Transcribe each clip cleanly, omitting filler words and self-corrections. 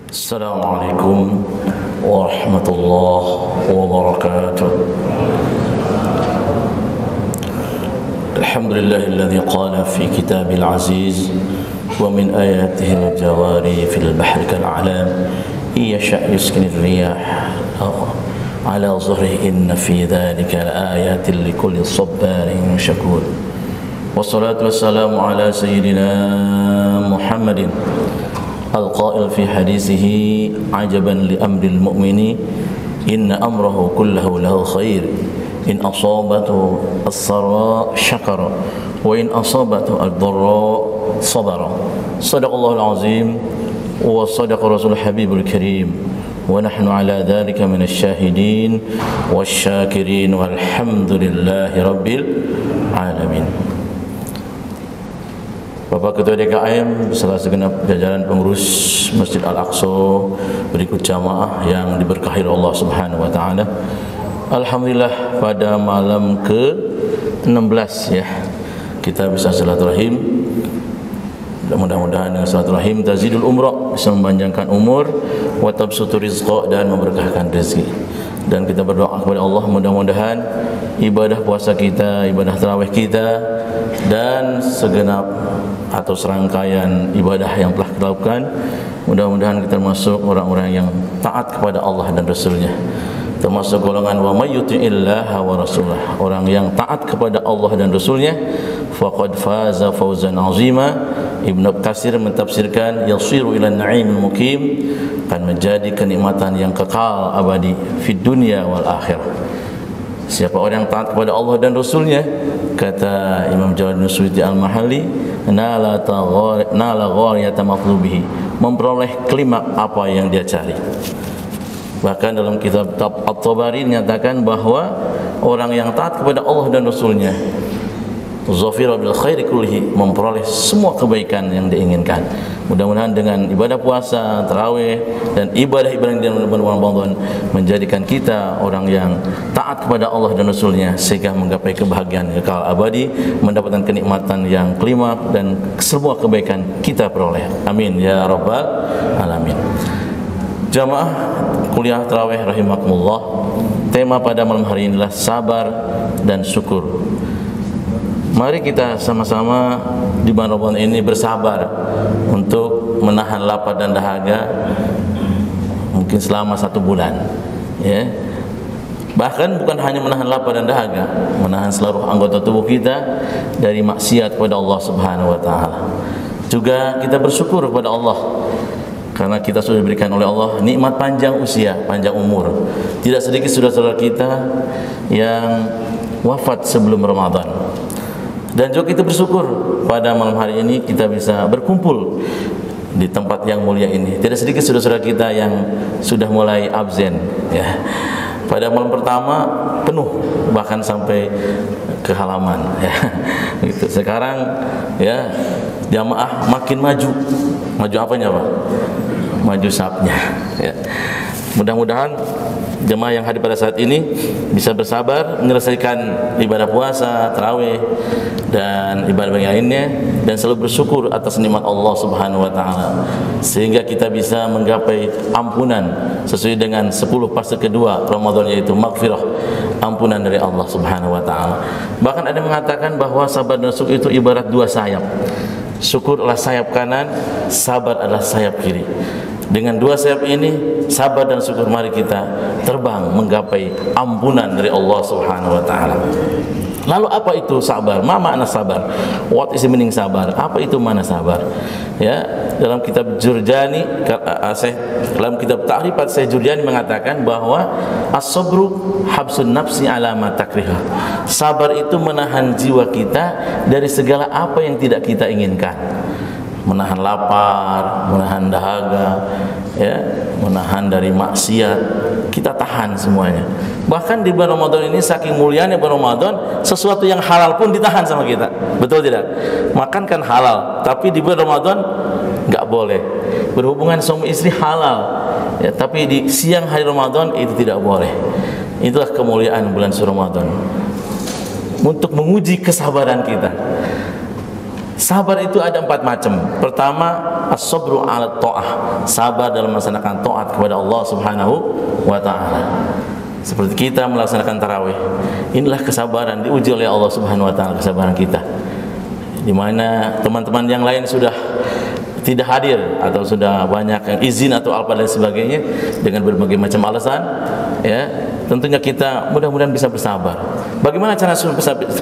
Assalamualaikum warahmatullahi wabarakatuh. Alhamdulillahilladzi qala fi kitabil aziz wa min ayatihi al-jawari fil bahri kal-a'lam yasha' yuskinir riyah ala zuhrihi inna fi dhalika laayatin likulli sabbarin syakur. Wassalatu wassalamu ala sayyidina Muhammadin القائل في حديثه عجبا لأمر المؤمن إن أمره كله له خير إن أصابته السراء شكر وإن أصابته الضراء صبر صدق الله العظيم وصدق رسول الحبيب الكريم ونحن على ذلك من الشاهدين والشاكرين والحمد لله رب العالمين. Bapak Ketua DKM beserta segenap jajaran pengurus Masjid Al-Aqsa berikut jamaah yang diberkahi Allah Subhanahu wa taala. Alhamdulillah pada malam ke-16 ya kita bisa silaturahim. Mudah-mudahan dengan silaturahim tazidul umrah, bisa memanjangkan umur, wa tabsutu rizqa, dan memberkahkan rezeki. Dan kita berdoa kepada Allah mudah-mudahan ibadah puasa kita, ibadah tarawih kita, dan segenap atau serangkaian ibadah yang telah kita lakukan, mudah-mudahan kita termasuk orang-orang yang taat kepada Allah dan Rasulnya, termasuk golongan wa may yuti'illaha wa rasulah, orang yang taat kepada Allah dan Rasulnya, faqad faza fawzan azima. Ibnu Katsir mentafsirkan yasiru ila na'imil muqim, akan menjadi kenikmatan yang kekal abadi fid dunya wal akhirah. Siapa orang yang taat kepada Allah dan Rasulnya, kata Imam Jalaluddin Suyuti Al-Mahalli, nala ghariyata maqlubihi, memperoleh klimaks apa yang dia cari. Bahkan dalam kitab At-Tabari menyatakan bahwa orang yang taat kepada Allah dan Rasulnya, zafira bil khairi kullihi, memperoleh semua kebaikan yang diinginkan. Mudah-mudahan dengan ibadah puasa, tarawih, dan ibadah-ibadah di bulan Ramadan menjadikan kita orang yang taat kepada Allah dan Rasulnya sehingga menggapai kebahagiaan kekal abadi, mendapatkan kenikmatan yang kelima, dan semua kebaikan kita peroleh. Amin ya rabbal alamin. Jamaah kuliah tarawih rahimakumullah, tema pada malam hari ini adalah sabar dan syukur. Mari kita sama-sama di bulan Ramadan ini bersabar untuk menahan lapar dan dahaga mungkin selama 1 bulan ya. Bahkan bukan hanya menahan lapar dan dahaga, menahan seluruh anggota tubuh kita dari maksiat kepada Allah Subhanahu wa taala. Juga kita bersyukur kepada Allah karena kita sudah diberikan oleh Allah nikmat panjang usia, panjang umur. Tidak sedikit saudara-saudara kita yang wafat sebelum Ramadan. Dan juga kita bersyukur pada malam hari ini kita bisa berkumpul di tempat yang mulia ini. Tidak sedikit saudara-saudara kita yang sudah mulai absen ya. Pada malam pertama penuh bahkan sampai ke halaman ya. Gitu. Sekarang ya jamaah makin maju. Maju apanya, Pak? Maju sapnya ya. Mudah-mudahan jemaah yang hadir pada saat ini bisa bersabar menyelesaikan ibadah puasa, tarawih, dan ibadah yang lainnya, dan selalu bersyukur atas nikmat Allah Subhanahu wa taala sehingga kita bisa menggapai ampunan sesuai dengan 10 fase kedua Ramadan, yaitu maghfirah, ampunan dari Allah Subhanahu wa taala. Bahkan ada yang mengatakan bahwa sabar dan syukur itu ibarat 2 sayap. Syukur adalah sayap kanan, sabar adalah sayap kiri. Dengan 2 sayap ini, sabar dan syukur, mari kita terbang menggapai ampunan dari Allah Subhanahu wa taala. Lalu apa itu sabar? Ma makna sabar? What is the meaning sabar? Apa itu makna sabar? Ya, dalam kitab Jurjani, dalam kitab Ta'rifat Syekh Jurjani mengatakan bahwa as-sabru habsun nafsi ala ma takriha. Sabar itu menahan jiwa kita dari segala apa yang tidak kita inginkan. Menahan lapar, menahan dahaga, ya, menahan dari maksiat, kita tahan semuanya. Bahkan di bulan Ramadan ini saking mulianya bulan Ramadan, sesuatu yang halal pun ditahan sama kita. Betul tidak? Makan kan halal, tapi di bulan Ramadan nggak boleh. Berhubungan suami istri halal, ya, tapi di siang hari Ramadan itu tidak boleh. Itulah kemuliaan bulan Ramadan, untuk menguji kesabaran kita. Sabar itu ada 4 macam. Pertama, as-sabru 'ala ta'ah, sabar dalam melaksanakan taat kepada Allah Subhanahu wa taala. Seperti kita melaksanakan tarawih. Inilah kesabaran, diuji oleh Allah Subhanahu wa taala kesabaran kita. Di mana teman-teman yang lain sudah tidak hadir atau sudah banyak yang izin atau apa dan sebagainya dengan berbagai macam alasan, ya, tentunya kita mudah-mudahan bisa bersabar. Bagaimana cara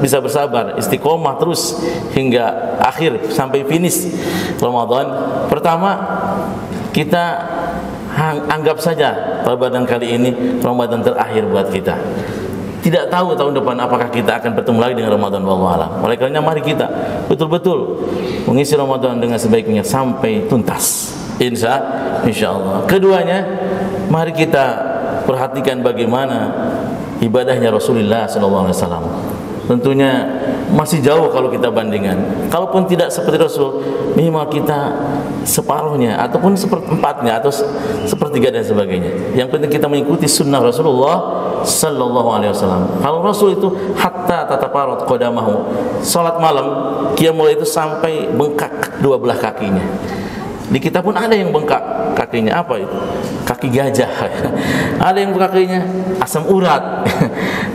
bisa bersabar, istiqomah terus hingga akhir sampai finish Ramadan? Pertama, kita anggap saja Ramadan kali ini Ramadan terakhir buat kita. Tidak tahu tahun depan apakah kita akan bertemu lagi dengan Ramadan, wallahu alam. Oleh karena mari kita betul-betul mengisi Ramadan dengan sebaiknya sampai tuntas. Insya Allah. Keduanya, mari kita perhatikan bagaimana ibadahnya Rasulullah SAW. Tentunya masih jauh kalau kita bandingkan. Kalaupun tidak seperti Rasul, minimal kita separuhnya ataupun seperempatnya atau sepertiga dan sebagainya. Yang penting kita mengikuti sunnah Rasulullah sallallahu alaihi wasallam. Kalau Rasul itu hatta tataparat qadamahu, salat malam qiyamul itu sampai bengkak dua belah kakinya. Di kita pun ada yang bengkak kakinya, apa itu? Kaki gajah. Ada yang bengkak kakinya asam urat.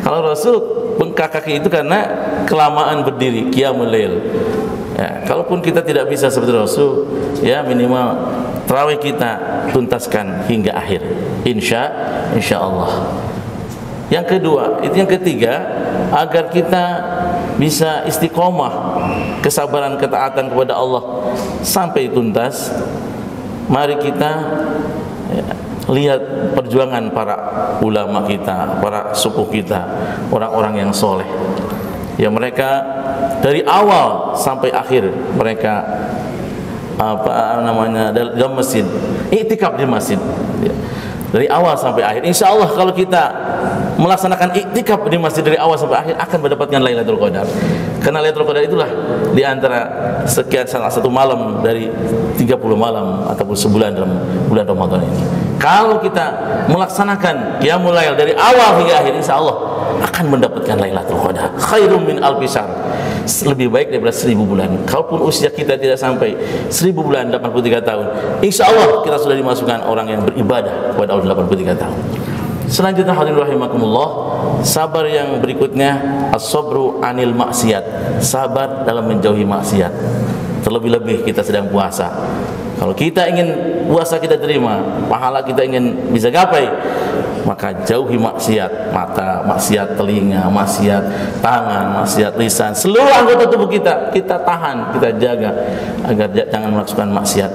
Kalau Rasul bengkak kaki itu karena kelamaan berdiri qiyamul lail. Ya, kalaupun kita tidak bisa seperti Rasul, ya minimal tarawih kita tuntaskan hingga akhir. Insya Allah. Yang kedua, itu yang ketiga, agar kita bisa istiqomah kesabaran ketaatan kepada Allah sampai tuntas, mari kita lihat perjuangan para ulama kita, para suku kita, orang-orang yang soleh, ya mereka dari awal sampai akhir mereka dalam masjid, iktikaf di masjid, ya. Dari awal sampai akhir. Insya Allah kalau kita melaksanakan iktikaf di masjid dari awal sampai akhir akan mendapatkan Lailatul Qadar. Karena Lailatul Qadar itulah di antara sekian salah satu malam dari 30 malam ataupun sebulan dalam bulan Ramadan ini. Kalau kita melaksanakan qiyamul lail dari awal hingga akhir, insya Allah akan mendapatkan Lailatul Qadar. Khairum min alfi syahr. Lebih baik daripada 1000 bulan. Kalaupun usia kita tidak sampai 1000 bulan, 83 tahun, insya Allah kita sudah dimasukkan orang yang beribadah kepada Allah 83 tahun. Selanjutnya hadirin rahimakumullah, sabar yang berikutnya as-sabru anil maksiat, sabar dalam menjauhi maksiat. Terlebih-lebih kita sedang puasa. Kalau kita ingin puasa kita terima, pahala kita ingin bisa gapai, maka jauhi maksiat mata, maksiat telinga, maksiat tangan, maksiat lisan, seluruh anggota tubuh kita tahan, kita jaga agar jangan melakukan maksiat.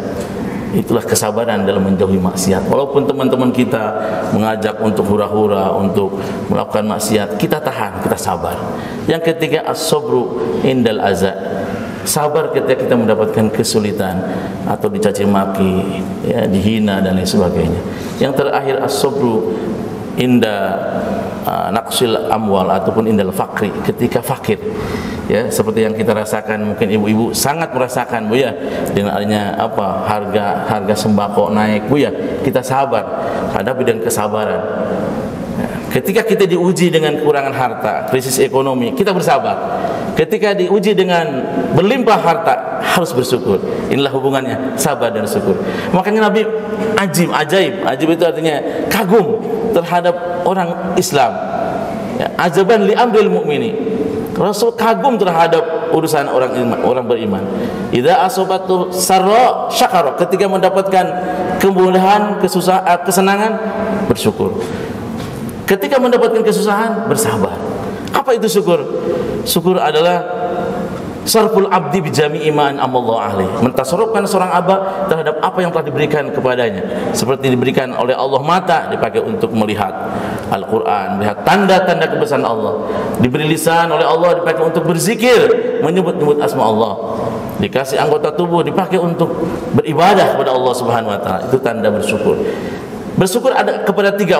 Itulah kesabaran dalam menjauhi maksiat. Walaupun teman-teman kita mengajak untuk hura-hura, untuk melakukan maksiat, kita tahan, kita sabar. Yang ketiga as-sabru indal aza, sabar ketika kita mendapatkan kesulitan atau dicaci maki, ya, dihina dan lain sebagainya. Yang terakhir as-sabru inda naqsil amwal ataupun indal fakri, ketika fakir, ya, seperti yang kita rasakan, mungkin ibu-ibu sangat merasakan, Bu ya, dengan adanya harga sembako naik, Bu ya, kita sabar, hadapi dengan kesabaran. Ketika kita diuji dengan kekurangan harta, krisis ekonomi, kita bersabar. Ketika diuji dengan berlimpah harta, harus bersyukur. Inilah hubungannya sabar dan syukur. Makanya Nabi ajaib itu artinya kagum terhadap orang Islam. Ya, ajaban li amril mu'mini. Rasul kagum terhadap urusan orang beriman. Idza asabatu sarra syakara, ketika mendapatkan kemudahan, kesenangan, bersyukur. Ketika mendapatkan kesusahan, bersabar. Apa itu syukur? Syukur adalah sarful abdi bijami iman amallahu alaihi, mentasarrufkan seorang hamba terhadap apa yang telah diberikan kepadanya. Seperti diberikan oleh Allah mata, dipakai untuk melihat Al-Quran, melihat tanda-tanda kebesaran Allah. Diberi lisan oleh Allah, dipakai untuk berzikir, menyebut-nyebut asma Allah. Dikasih anggota tubuh, dipakai untuk beribadah kepada Allah Subhanahu wa taala. Itu tanda bersyukur. Bersyukur ada kepada tiga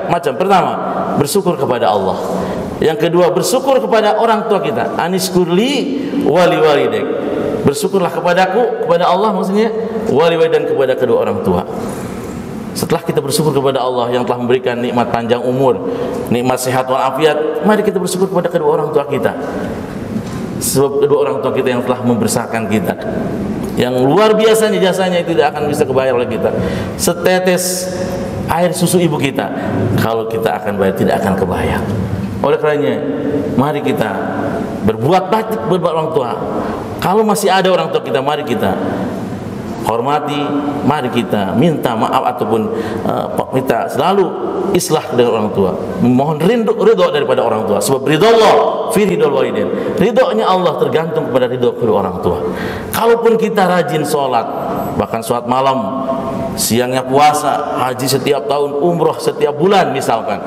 macam. Pertama, bersyukur kepada Allah. Yang kedua, bersyukur kepada orang tua kita. Aniskurli wali walidek. Bersyukurlah kepadaku, kepada Allah maksudnya, wali dan kepada kedua orang tua. Setelah kita bersyukur kepada Allah yang telah memberikan nikmat panjang umur, nikmat sehat walafiat, mari kita bersyukur kepada kedua orang tua kita. Sebab kedua orang tua kita yang telah membesarkan kita, yang luar biasanya jasanya itu tidak akan bisa kebayar oleh kita. Setetes air susu ibu kita, kalau kita akan bayar tidak akan kebayar. Oleh karenanya, mari kita berbuat baik buat orang tua. Kalau masih ada orang tua kita, mari kita hormati, mari kita minta maaf ataupun minta selalu islah dengan orang tua, mohon ridho daripada orang tua. Sebab ridho Allah fi ridhol walidain, ridhonya Allah tergantung kepada ridho kedua orang tua. Kalaupun kita rajin sholat, bahkan sholat malam, siangnya puasa, haji setiap tahun, umroh setiap bulan misalkan,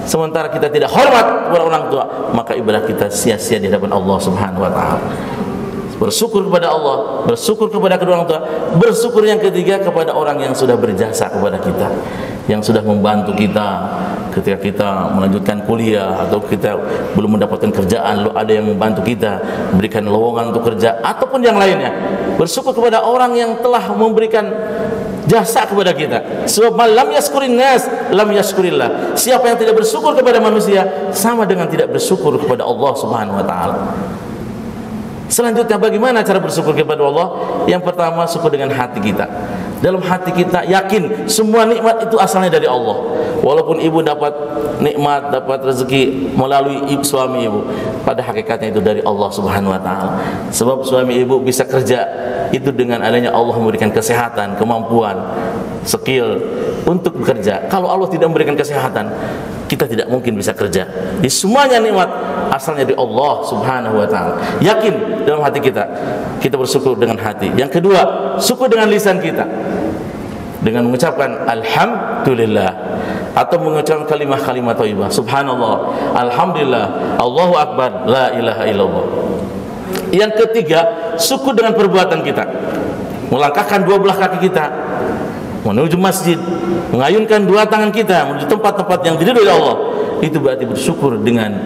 sementara kita tidak hormat kepada orang tua, maka ibadah kita sia-sia di hadapan Allah Subhanahu wa taala. Bersyukur kepada Allah, bersyukur kepada kedua orang tua, bersyukur yang ketiga kepada orang yang sudah berjasa kepada kita, yang sudah membantu kita ketika kita melanjutkan kuliah atau kita belum mendapatkan kerjaan, lalu ada yang membantu kita, memberikan lowongan untuk kerja ataupun yang lainnya. Bersyukur kepada orang yang telah memberikan jasa kepada kita. Sebab lam yaskurin nas lam yaskurillah. Siapa yang tidak bersyukur kepada manusia sama dengan tidak bersyukur kepada Allah Subhanahu wa taala. Selanjutnya, bagaimana cara bersyukur kepada Allah? Yang pertama, syukur dengan hati kita. Dalam hati kita yakin semua nikmat itu asalnya dari Allah. Walaupun ibu dapat nikmat, dapat rezeki melalui suami ibu, pada hakikatnya itu dari Allah Subhanahu wa taala. Sebab suami ibu bisa kerja itu dengan adanya Allah memberikan kesehatan, kemampuan, skill untuk bekerja. Kalau Allah tidak memberikan kesehatan, kita tidak mungkin bisa kerja. Di semuanya nikmat asalnya dari Allah Subhanahu wa taala. Yakin dalam hati kita, kita bersyukur dengan hati. Yang kedua, syukur dengan lisan kita, dengan mengucapkan alhamdulillah atau mengucapkan kalimat-kalimat thayyibah, subhanallah, alhamdulillah, Allahu akbar, la ilaha illallah. Yang ketiga, syukur dengan perbuatan kita, melangkahkan dua belah kaki kita menuju masjid, mengayunkan dua tangan kita menuju tempat-tempat yang diridhoi Allah. Itu berarti bersyukur dengan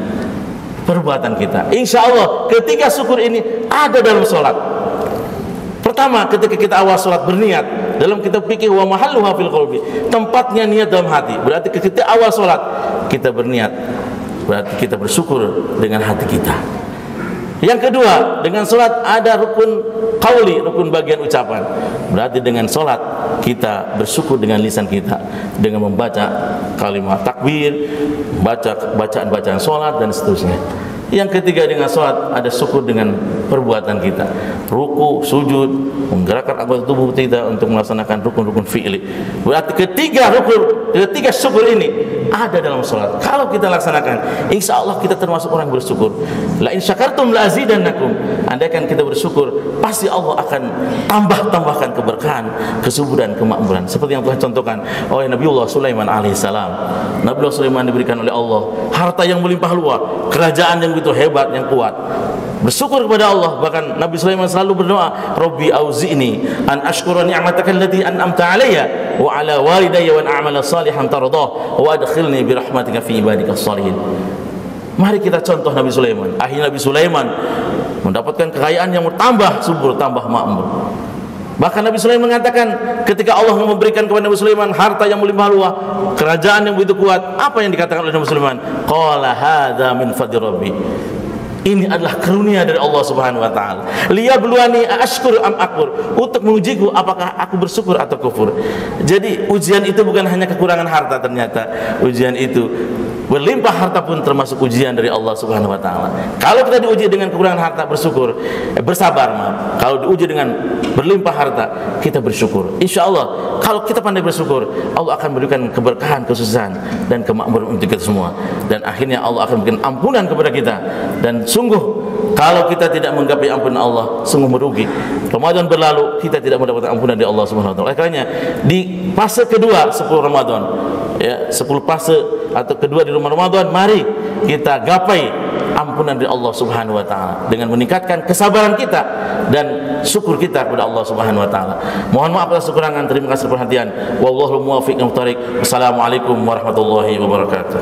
perbuatan kita. Insya Allah ketiga syukur ini ada dalam sholat. Pertama, ketika kita awal sholat berniat, dalam kitab fikih wa mahalluha fil qalbi, tempatnya niat dalam hati. Berarti ketika awal sholat kita berniat, berarti kita bersyukur dengan hati kita. Yang kedua, dengan sholat ada rukun qauli, rukun bagian ucapan. Berarti dengan sholat kita bersyukur dengan lisan kita, dengan membaca kalimat takbir, baca bacaan-bacaan sholat dan seterusnya. Yang ketiga, dengan sholat ada syukur dengan perbuatan kita, ruku, sujud, menggerakkan anggota tubuh kita untuk melaksanakan rukun-rukun fi'li. Berarti ketiga syukur ini ada dalam sholat. Kalau kita laksanakan, insya Allah kita termasuk orang bersyukur. La in syakartum la azidannakum. Andaikan kita bersyukur, pasti Allah akan tambahkan keberkahan, kesuburan, kemakmuran. Seperti yang Tuhan contohkan oleh Nabiullah Sulaiman alaihissalam. Nabiullah Sulaiman diberikan oleh Allah harta yang melimpah luas, kerajaan yang begitu hebat, yang kuat. Bersyukur kepada Allah. Bahkan Nabi Sulaiman selalu berdoa, Rabbi auzi'ni an ashkura ni'mataka allati an'amta alayya wa ala walidayya wa an a'mala salihan tardah wa adkhilni bi rahmatika fi ibadikas shalihin. Mari kita contoh Nabi Sulaiman. Akhirnya Nabi Sulaiman mendapatkan kekayaan yang bertambah subur, tambah makmur. Bahkan Nabi Sulaiman mengatakan, ketika Allah memberikan kepada Nabi Sulaiman harta yang melimpah ruah, kerajaan yang begitu kuat, apa yang dikatakan oleh Nabi Sulaiman? Qala hadza min fadli rabbi. Ini adalah karunia dari Allah Subhanahu wa taala. Liyabluwani ashkur am akfur, untuk mengujiku apakah aku bersyukur atau kufur. Jadi ujian itu bukan hanya kekurangan harta, ternyata ujian itu berlimpah harta pun termasuk ujian dari Allah Subhanahu wa taala. Kalau kita diuji dengan kekurangan harta, bersyukur, bersabar, maaf. Kalau diuji dengan berlimpah harta, kita bersyukur. Insyaallah kalau kita pandai bersyukur, Allah akan berikan keberkahan, kesusahan dan kemakmuran untuk kita semua. Dan akhirnya Allah akan berikan ampunan kepada kita. Dan sungguh kalau kita tidak menggapai ampunan Allah, sungguh merugi. Ramadan berlalu, kita tidak mendapatkan ampunan dari Allah Subhanahu wa taala. Makanya di fase kedua 10 Ramadan, ya, 10 fase atau kedua di Ramadan, mari kita gapai ampunan dari Allah Subhanahu wa taala dengan meningkatkan kesabaran kita dan syukur kita kepada Allah Subhanahu wa taala. Mohon maaf atas kekurangan, terima kasih perhatian. Wallahu muwaffiq. Wassalamualaikum warahmatullahi wabarakatuh.